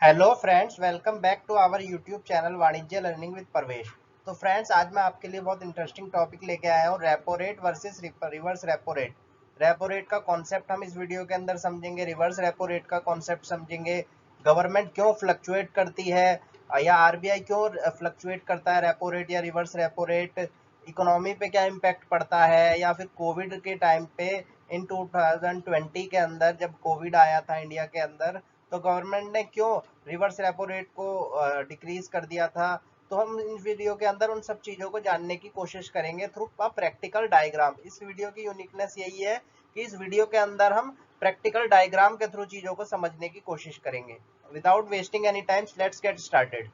Hello friends, welcome back to our YouTube channel Vanijya learning with Pravesh. तो friends, आज मैं आपके लिए बहुत इंटरेस्टिंग टॉपिक लेके आया हूँ, repo rate versus reverse repo rate. Repo rate का कॉन्सेप्ट हम इस वीडियो के अंदर समझेंगे, रिवर्स रेपो रेट का कॉन्सेप्ट समझेंगे, गवर्नमेंट क्यों फ्लक्चुएट करती है या आरबीआई क्यों फ्लक्चुएट करता है रेपो रेट या रिवर्स रेपो रेट, इकोनॉमी पे क्या इम्पैक्ट पड़ता है, या फिर कोविड के टाइम पे इन 2020 के अंदर जब कोविड आया था इंडिया के अंदर, तो गवर्नमेंट ने क्यों रिवर्स रेपो रेट को डिक्रीज कर दिया था। तो हम इस वीडियो के अंदर उन सब चीजों को जानने की कोशिश करेंगे थ्रू अ प्रैक्टिकल डायग्राम। इस वीडियो की यूनिकनेस यही है कि इस वीडियो के अंदर हम प्रैक्टिकल डायग्राम के थ्रू चीजों को समझने की कोशिश करेंगे। Without wasting any time, let's get started.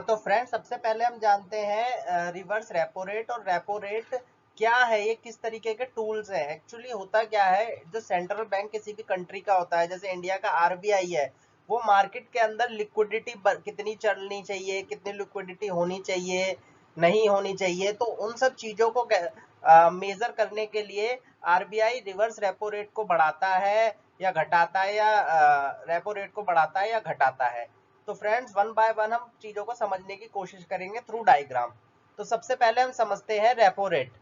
तो फ्रेंड, सबसे पहले हम जानते हैं रिवर्स रेपो रेट और रेपो रेट क्या है, ये किस तरीके के टूल्स है। एक्चुअली होता क्या है, जो सेंट्रल बैंक किसी भी कंट्री का होता है, जैसे इंडिया का आरबीआई है, वो मार्केट के अंदर लिक्विडिटी कितनी चलनी चाहिए, कितनी लिक्विडिटी होनी चाहिए, नहीं होनी चाहिए, तो उन सब चीजों को मेजर करने के लिए आरबीआई रिवर्स रेपो रेट को बढ़ाता है या घटाता है, या रेपो रेट को बढ़ाता है या घटाता है। तो फ्रेंड्स, वन बाय वन हम चीजों को समझने की कोशिश करेंगे थ्रू डायग्राम। तो सबसे पहले हम समझते हैं रेपो रेट।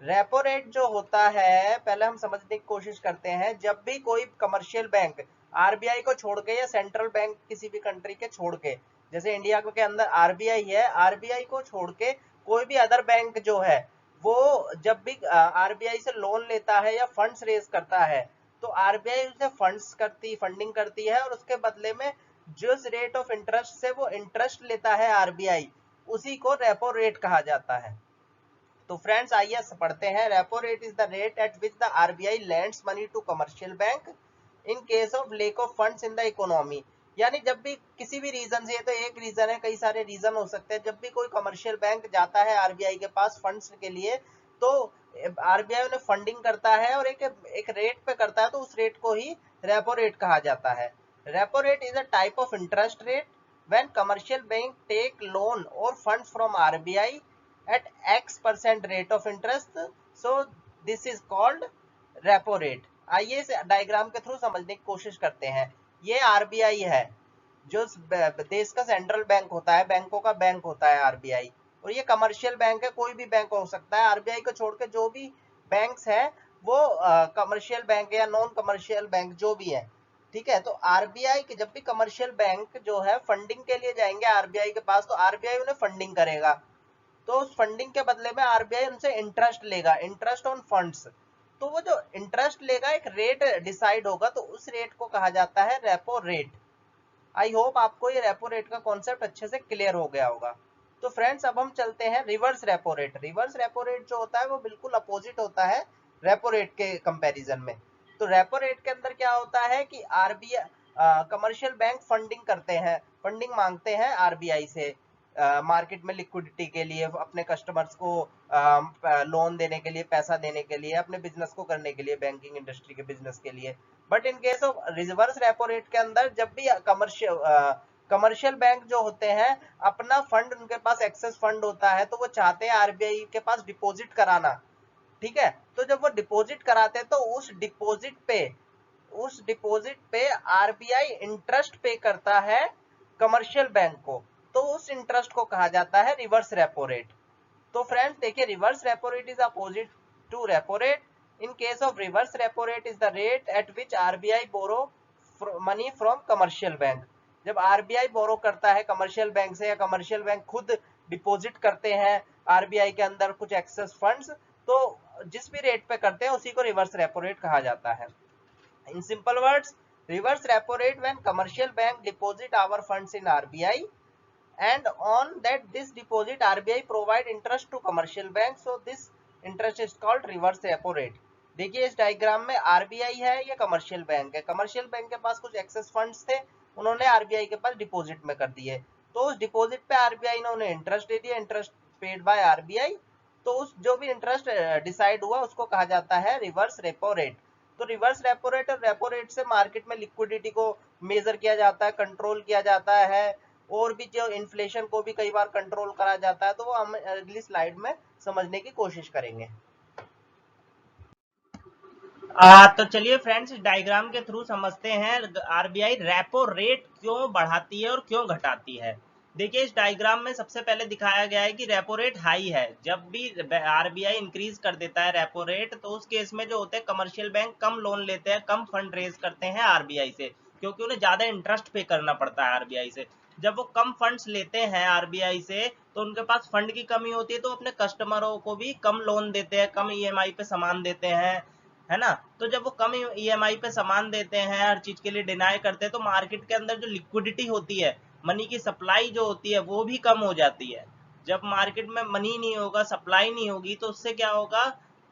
रेपो रेट जो होता है, पहले हम समझने की कोशिश करते हैं। जब भी कोई कमर्शियल बैंक आरबीआई को छोड़ के या सेंट्रल बैंक किसी भी कंट्री के छोड़ के, जैसे इंडिया के अंदर आरबीआई है, आरबीआई को छोड़ के कोई भी अदर बैंक जो है, वो जब भी आरबीआई से लोन लेता है या फंड्स रेज करता है, तो आरबीआई उसे फंडिंग करती है, और उसके बदले में जिस रेट ऑफ इंटरेस्ट से वो इंटरेस्ट लेता है आरबीआई, उसी को रेपो रेट कहा जाता है। तो फ्रेंड्स, आइए पढ़ते हैं। Repo rate is the rate at which the RBI lends money to commercial bank in case of lack of funds in the economy. यानी जब भी किसी भी रीजन से, ये तो एक रीजन है, कई सारे रीजन हो सकते हैं, जब भी कोई कमर्शियल बैंक जाता है आरबीआई के पास फंड्स के लिए, तो आरबीआई उन्हें फंडिंग करता है और एक रेट पे करता है, तो उस रेट को ही रेपो रेट कहा जाता है। Repo rate is a type of interest rate when commercial bank take loan or funds from RBI at X% rate of interest, so this is called repo rate. आइए इस diagram के through समझने की कोशिश करते हैं। ये आरबीआई है, जो देश का सेंट्रल बैंक होता है, बैंकों का बैंक होता है आरबीआई। और ये कमर्शियल बैंक है, कोई भी बैंक हो सकता है, आरबीआई को छोड़ के जो भी बैंक्स हैं वो कमर्शियल बैंक है या नॉन कमर्शियल बैंक जो भी है। ठीक है, तो आरबीआई के जब भी कमर्शियल बैंक जो है फंडिंग के लिए जाएंगे आरबीआई के पास, तो आरबीआई उन्हें फंडिंग करेगा। तो उस फंडिंग के बदले में आरबीआई उनसे इंटरेस्ट लेगा, इंटरेस्ट ऑन फंड्स। तो वो जो इंटरेस्ट लेगा, एक रेट डिसाइड होगा, तो उस रेट को कहा जाता है रेपो रेट। आई होप आपको ये रेपो रेट का कॉन्सेप्ट अच्छे से क्लियर हो गया होगा। तो फ्रेंड्स, अब हम चलते हैं reverse repo rate. Reverse repo rate जो होता है वो बिल्कुल अपोजिट होता है रेपो रेट के कंपैरिजन में। तो रेपो रेट के अंदर क्या होता है कि आरबीआई कमर्शियल बैंक फंडिंग करते हैं, फंडिंग मांगते हैं आरबीआई से मार्केट में लिक्विडिटी के लिए, अपने कस्टमर्स को लोन देने के लिए, पैसा देने के लिए, अपने बिजनेस को करने के लिए, बैंकिंग इंडस्ट्री के बिजनेस के लिए। But in case of reverse repo rate के अंदर, जब भी कमर्शियल बैंक जो होते हैं, अपना फंड, उनके पास एक्सेस फंड होता है, तो वो चाहते हैं आरबीआई के पास डिपॉजिट कराना। ठीक है, तो जब वो डिपॉजिट कराते हैं, तो उस डिपॉजिट पे आरबीआई इंटरेस्ट पे करता है कमर्शियल बैंक को, तो उस इंटरेस्ट को कहा जाता है रिवर्स रेपो रेट। तो फ्रेंड्स देखिए, reverse repo rate is opposite to repo rate. In case of reverse repo rate is the rate at which RBI borrow money from commercial bank. जब आरबीआई बोरो करता है commercial bank से, या commercial bank खुद deposit करते हैं RBI के अंदर कुछ एक्सेस फंड्स, तो जिस भी रेट पे करते हैं उसी को रिवर्स रेपो रेट कहा जाता है। In simple words, reverse repo rate when commercial bank deposit our funds in RBI, and on that this deposit RBI provide interest to commercial bank, so this interest is called reverse repo rate। देखिए, इस diagram में RBI है, ये commercial bank है। Commercial bank के पास कुछ access funds थे, उन्होंने आरबीआई के पास डिपॉजिट में कर दिए, तो उस डिपॉजिट पे आरबीआई ने उन्हें इंटरेस्ट दे दिया, इंटरेस्ट पेड बाय आरबीआई। तो उस जो भी इंटरेस्ट डिसाइड हुआ उसको कहा जाता है रिवर्स रेपो रेट। तो रिवर्स रेपो रेट और रेपो रेट से मार्केट में लिक्विडिटी को मेजर किया जाता है, कंट्रोल किया जाता है, और भी जो इन्फ्लेशन को भी कई बार कंट्रोल करा जाता है। तो वो हम अगली स्लाइड में समझने की कोशिश करेंगे। तो चलिए फ्रेंड्स, इस डायग्राम के थ्रू समझते हैं आरबीआई रेपो रेट क्यों बढ़ाती है और क्यों घटाती है। देखिए, इस डायग्राम में सबसे पहले दिखाया गया है कि रेपो रेट हाई है। जब भी आरबीआई इंक्रीज कर देता है रेपो रेट, तो उस केस में जो होते हैं कमर्शियल बैंक कम लोन लेते हैं, कम फंड रेज करते हैं आरबीआई से, क्योंकि उन्हें ज्यादा इंटरेस्ट पे करना पड़ता है आरबीआई से। जब वो कम फंड्स लेते हैं आरबीआई से, तो उनके पास फंड की कमी होती है, तो अपने कस्टमरों को भी कम लोन देते हैं, कम ईएमआई पे सामान देते हैं, है ना। तो जब वो कम ईएमआई पे सामान देते हैं, हर चीज के लिए डिनाई करते हैं, तो मार्केट के अंदर जो लिक्विडिटी होती है, मनी की सप्लाई जो होती है, वो भी कम हो जाती है। जब मार्केट में मनी नहीं होगा, सप्लाई नहीं होगी, तो उससे क्या होगा,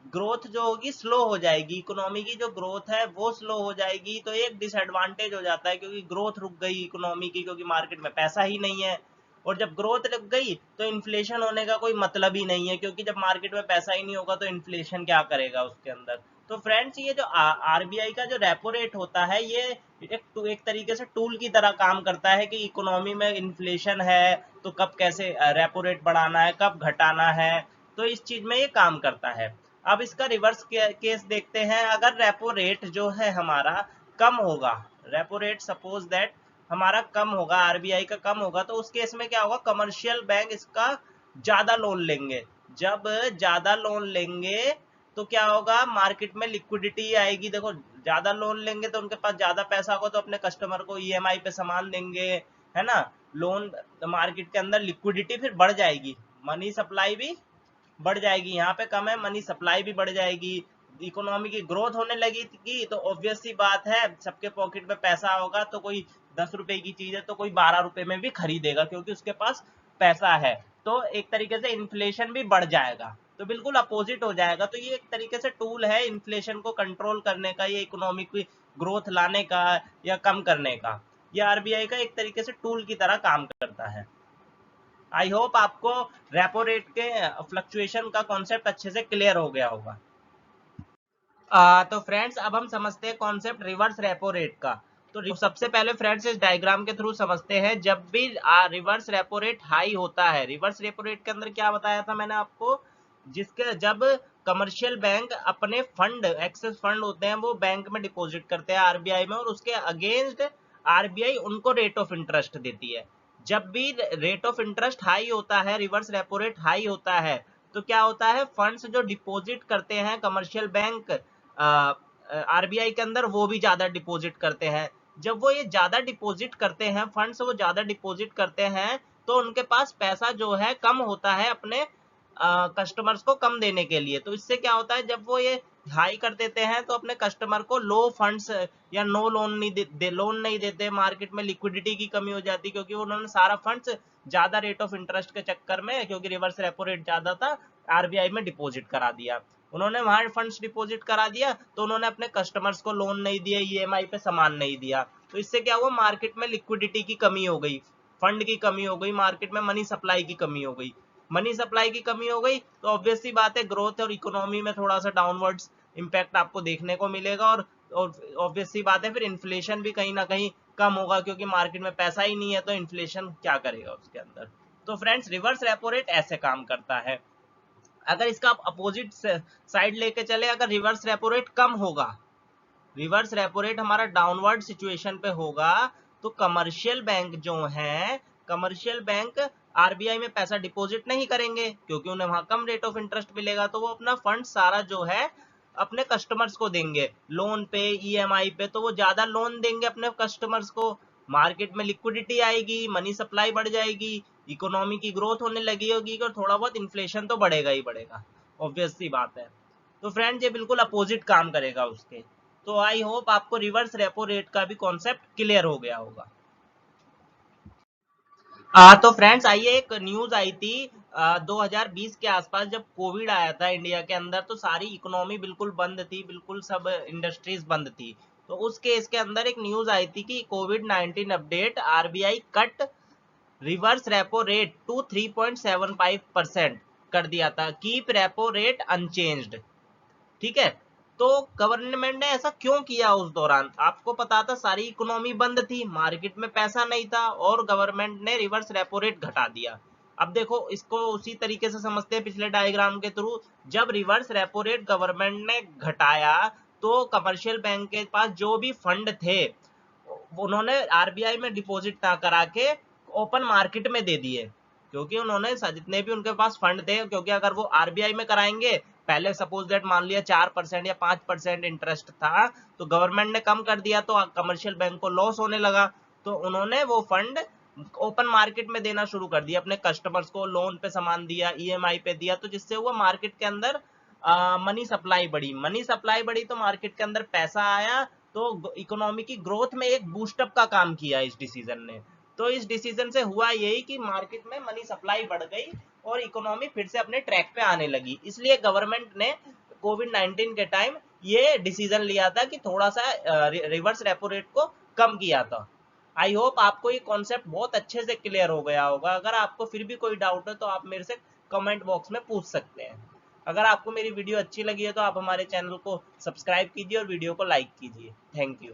ग्रोथ जो होगी स्लो हो जाएगी, इकोनॉमी की जो ग्रोथ है वो स्लो हो जाएगी। तो एक डिसएडवांटेज हो जाता है, क्योंकि ग्रोथ रुक गई इकोनॉमी की, क्योंकि मार्केट में पैसा ही नहीं है। और जब ग्रोथ रुक गई तो इन्फ्लेशन होने का कोई मतलब ही नहीं है, क्योंकि जब मार्केट में पैसा ही नहीं होगा तो इन्फ्लेशन क्या करेगा उसके अंदर। तो फ्रेंड्स, ये जो आरबीआई का जो रेपो रेट होता है, ये एक तरीके से टूल की तरह काम करता है कि इकोनॉमी में इन्फ्लेशन है तो कब कैसे रेपो रेट बढ़ाना है, कब घटाना है। तो इस चीज में ये काम करता है। अब इसका रिवर्स केस देखते हैं। अगर रेपो रेट जो है हमारा कम होगा, रेपो रेट सपोज दैट हमारा कम होगा, आरबीआई का कम होगा, तो उस केस में क्या होगा, कमर्शियल बैंक इसका ज्यादा लोन लेंगे। जब ज्यादा लोन लेंगे तो क्या होगा, मार्केट में लिक्विडिटी आएगी। देखो, ज्यादा लोन लेंगे तो उनके पास ज्यादा पैसा होगा, तो अपने कस्टमर को ईएमआई पे सामान देंगे, है ना। लोन, मार्केट के अंदर लिक्विडिटी फिर बढ़ जाएगी, मनी सप्लाई भी बढ़ जाएगी। यहाँ पे कम है, मनी सप्लाई भी बढ़ जाएगी, इकोनॉमी की ग्रोथ होने लगेगी। तो ऑब्वियस सी बात है, सबके पॉकेट में पैसा होगा, तो कोई 10 रुपए की चीज है तो कोई 12 रुपए में भी खरीदेगा, क्योंकि उसके पास पैसा है। तो एक तरीके से इन्फ्लेशन भी बढ़ जाएगा, तो बिल्कुल अपोजिट हो जाएगा। तो ये एक तरीके से टूल है इन्फ्लेशन को कंट्रोल करने का, ये इकोनॉमिक ग्रोथ लाने का या कम करने का। ये आरबीआई का एक तरीके से टूल की तरह काम करता है। आई होप आपको रेपो रेट के फ्लक्चुएशन का कॉन्सेप्ट अच्छे से क्लियर हो गया होगा। तो फ्रेंड्स, अब हम समझते हैं कॉन्सेप्ट रिवर्स रेपो रेट का। तो सबसे पहले फ्रेंड्स, इस डायग्राम के थ्रू समझते हैं। जब भी रिवर्स रेपो रेट हाई होता है, रिवर्स रेपो रेट के अंदर क्या बताया था मैंने आपको, जिसके जब कमर्शियल बैंक अपने फंड, एक्सेस फंड होते हैं, वो बैंक में डिपॉजिट करते हैं आरबीआई में, और उसके अगेंस्ट आरबीआई उनको रेट ऑफ इंटरेस्ट देती है। जब भी रेट ऑफ इंटरेस्ट हाई होता है, रिवर्स रेपो रेट हाई होता है, तो क्या होता है, फंड्स जो डिपॉजिट करते हैं कमर्शियल बैंक आरबीआई के अंदर, वो भी ज्यादा डिपॉजिट करते हैं। जब वो ये ज्यादा डिपॉजिट करते हैं, फंड्स वो ज्यादा डिपॉजिट करते हैं, तो उनके पास पैसा जो है कम होता है अपने कस्टमर्स को कम देने के लिए। तो इससे क्या होता है, जब वो ये हाई कर देते हैं, तो अपने कस्टमर को लो फंड्स या नो लोन नहीं लोन नहीं देते, मार्केट में लिक्विडिटी की कमी हो जाती, क्योंकि उन्होंने सारा फंड्स ज्यादा रेट ऑफ इंटरेस्ट के चक्कर में, क्योंकि रिवर्स रेपो रेट ज्यादा था, आरबीआई में डिपॉजिट करा दिया। उन्होंने वहां फंड्स डिपॉजिट करा दिया, तो उन्होंने अपने कस्टमर्स को लोन नहीं दिया, ईएमआई पे सामान नहीं दिया। तो इससे क्या हुआ, मार्केट में लिक्विडिटी की कमी हो गई, फंड की कमी हो गई, मार्केट में मनी सप्लाई की कमी हो गई। मनी सप्लाई की कमी हो गई, तो ऑब्वियस सी बात है, ग्रोथ और इकोनॉमी में थोड़ा सा डाउनवर्ड्स इम्पैक्ट आपको देखने को मिलेगा। और ऑब्वियस सी बात है, फिर इन्फ्लेशन भी कहीं ना कहीं कम होगा, क्योंकि मार्केट में पैसा ही नहीं है, तो इन्फ्लेशन क्या करेगा उसके अंदर। तो फ्रेंड्स, रिवर्स रेपो रेट ऐसे काम करता है। अगर इसका आप अपोजिट साइड लेके चले, अगर रिवर्स रेपो रेट कम होगा, रिवर्स रेपो रेट हमारा डाउनवर्ड सिचुएशन पे होगा, तो कमर्शियल बैंक जो है, कमर्शियल बैंक आरबीआई में पैसा डिपॉजिट नहीं करेंगे, क्योंकि उन्हें वहां कम रेट ऑफ इंटरेस्ट मिलेगा। तो वो अपना फंड सारा जो है अपने कस्टमर्स को देंगे, लोन पे, ईएमआई पे। तो वो ज्यादा लोन देंगे अपने कस्टमर्स को, मार्केट में लिक्विडिटी आएगी, मनी सप्लाई बढ़ जाएगी, इकोनॉमी की ग्रोथ होने लगी होगी, और थोड़ा बहुत इन्फ्लेशन तो बढ़ेगा ही बढ़ेगा, ऑब्वियस सी बात है। तो फ्रेंड्स, ये बिल्कुल अपोजिट काम करेगा उसके। तो आई होप आपको रिवर्स रेपो रेट का भी कॉन्सेप्ट क्लियर हो गया होगा। तो फ्रेंड्स, आइए, एक न्यूज आई थी 2020 के आसपास, जब कोविड आया था इंडिया के अंदर, तो सारी इकोनॉमी बिल्कुल बंद थी, बिल्कुल सब इंडस्ट्रीज बंद थी। तो उस केस के अंदर एक न्यूज आई थी कि COVID 19 update, RBI cut reverse repo rate to 3.75% कर दिया था, कीप रेपो रेट अनचेंज्ड। ठीक है। तो गवर्नमेंट ने ऐसा क्यों किया उस दौरान, आपको पता था सारी इकोनॉमी बंद थी, मार्केट में पैसा नहीं था, और गवर्नमेंट ने रिवर्स रेपो रेट घटा दिया। अब देखो, इसको उसी तरीके से समझते हैं पिछले डायग्राम के थ्रू। जब रिवर्स रेपो रेट गवर्नमेंट ने घटाया, तो कमर्शियल बैंक के पास जो भी फंड थे उन्होंने आरबीआई में डिपॉजिट ना करा के ओपन मार्केट में दे दिए, क्योंकि उन्होंने जितने भी उनके पास फंड थे, क्योंकि अगर वो आरबीआई में कराएंगे, पहले सपोज दैट मान लिया 4% या 5% इंटरेस्ट था, तो गवर्नमेंट ने कम कर दिया तो कमर्शियल बैंक को लॉस होने लगा, तो उन्होंने वो फंड ओपन मार्केट में देना शुरू कर दिया, अपने कस्टमर्स को लोन पे सामान दिया, ईएमआई पे दिया, तो जिससे वो मार्केट के अंदर मनी सप्लाई बढ़ी, मनी सप्लाई बढ़ी तो मार्केट के अंदर पैसा आया, तो इकोनॉमी की ग्रोथ में एक बूस्टअप का काम किया इस डिसीजन ने। तो इस डिसीजन से हुआ यही कि मार्केट में मनी सप्लाई बढ़ गई और इकोनॉमी फिर से अपने ट्रैक पे आने लगी, इसलिए गवर्नमेंट ने कोविड-19 के टाइम ये डिसीजन लिया था कि थोड़ा सा रिवर्स रेपो रेट को कम किया था। आई होप आपको ये कॉन्सेप्ट बहुत अच्छे से क्लियर हो गया होगा। अगर आपको फिर भी कोई डाउट है तो आप मेरे से कमेंट बॉक्स में पूछ सकते हैं। अगर आपको मेरी वीडियो अच्छी लगी है तो आप हमारे चैनल को सब्सक्राइब कीजिए और वीडियो को लाइक कीजिए। Thank you.